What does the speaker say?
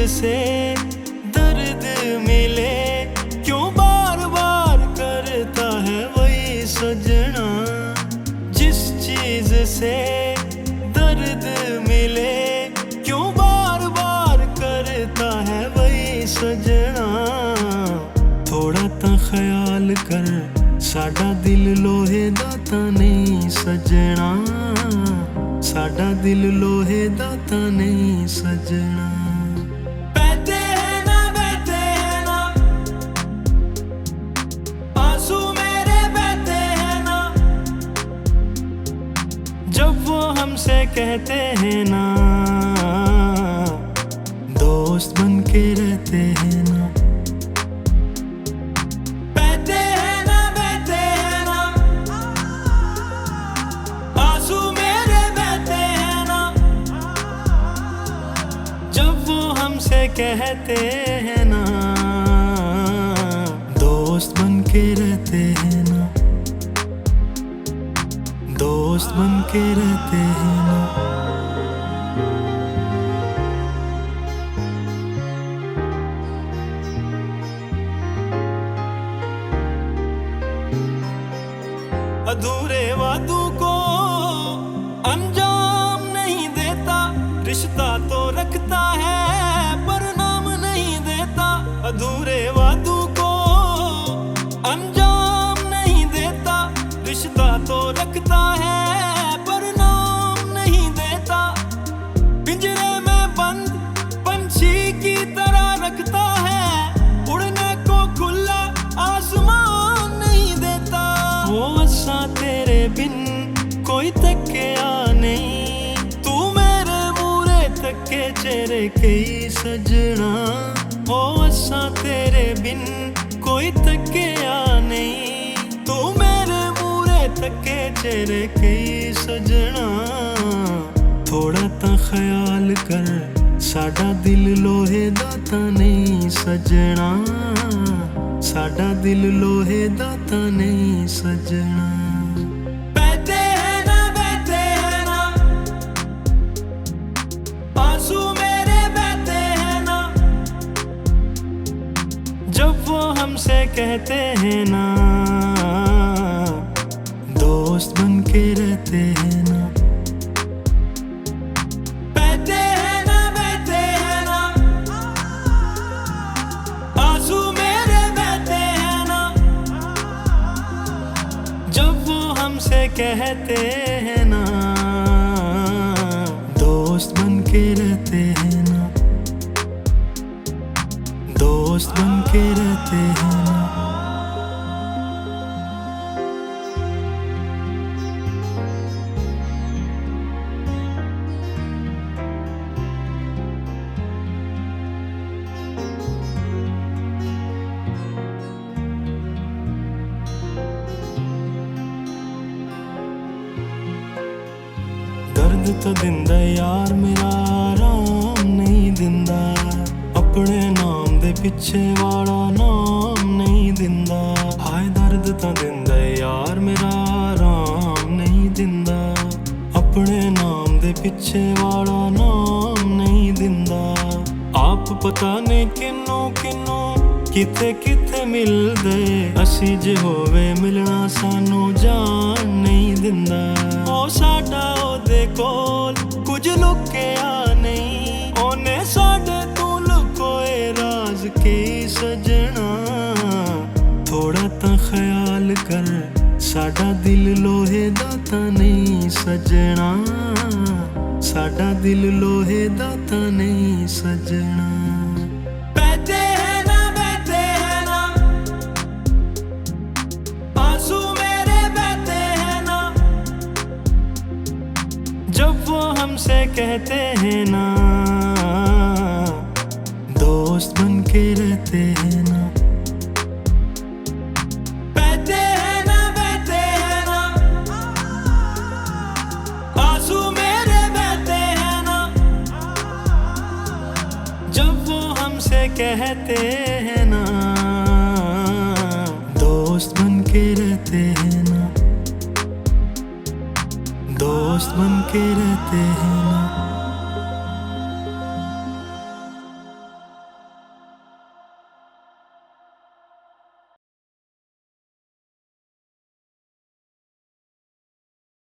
से दर्द मिले, क्यों बार बार करता है वही सजना। जिस चीज से दर्द मिले, क्यों बार बार करता है वही सजना। थोड़ा ता ख्याल कर, साडा दिल लोहे दा तां नहीं सजना। साडा दिल लोहे दा तां नहीं सजना। बहते हैं ना आंसू मेरे बहते हैं ना, जब वो हमसे कहते हैं ना दोस्त बन के रहते हैं ना। हमसे कहते हैं ना दोस्त बन के रहते हैं ना, दोस्त बन के रहते हैं ना। अधूरे वादों को अंजाम नहीं देता, रिश्ता तो रखता है अधूरे वादों को अंजाम नहीं देता, रिश्ता तो रखता है पर नाम नहीं देता। पिंजरे में बंद पंछी की तरह रखता है, उड़ने को खुला आसमान नहीं देता। वो असा तेरे बिन कोई तकिया नहीं, तू मेरे मूरे तके चेहरे कई सजना। ओ असा तेरे बिन कोई तकिया नहीं, तू मेरे मूरे तके चेहरे कई सजना। थोड़ा ता ख्याल कर, साडा दिल लोहे दा तां नहीं सजना। साडा दिल लोहे दा तां नहीं सजना। बहते हैं ना आंसू मेरे बहते हैं ना, जब वो हमसे कहते हैं ना दोस्त बन के रहते हैं ना। बहते हैं ना आंसू मेरे बहते हैं ना, जब वो हमसे कहते हैं ना दोस्त बन के रहते हैं ना, दोस्त बन के रहते हैं ना। दर्द तो दिंदा यार मेरा, आराम नहीं दिंदा। अपने नाम दे पिछे वाला नाम नहीं दिंदा। हाय दर्द तो दिंदा यार मेरा, आराम नहीं दिंदा। अपने नाम दे पिछे वाला नाम नहीं दिंदा। आप पता नहीं किन्नों किन्नों किथे किथे मिलदे, असी जे होवे मिलना सानू जान नहीं दिंदा। ओ साडा ओदे कोल कुछ लुकिया नहीं, ओने साडे तू लुकोए राज के सजना। थोड़ा ता ख्याल कर, साडा दिल लोहे दा तां नहीं सजना। साडा दिल लोहे दा तां नहीं सजना। बहते हैं ना आंसू मेरे बहते हैं ना, जब वो हमसे कहते हैं ना दोस्त बन के रहते हैं ना। बहते हैं ना आंसू मेरे बहते हैं ना, जब वो हमसे कहते हैं ना दोस्त बन के रहते हैं ना, दोस्त बन के रहते हैं ना।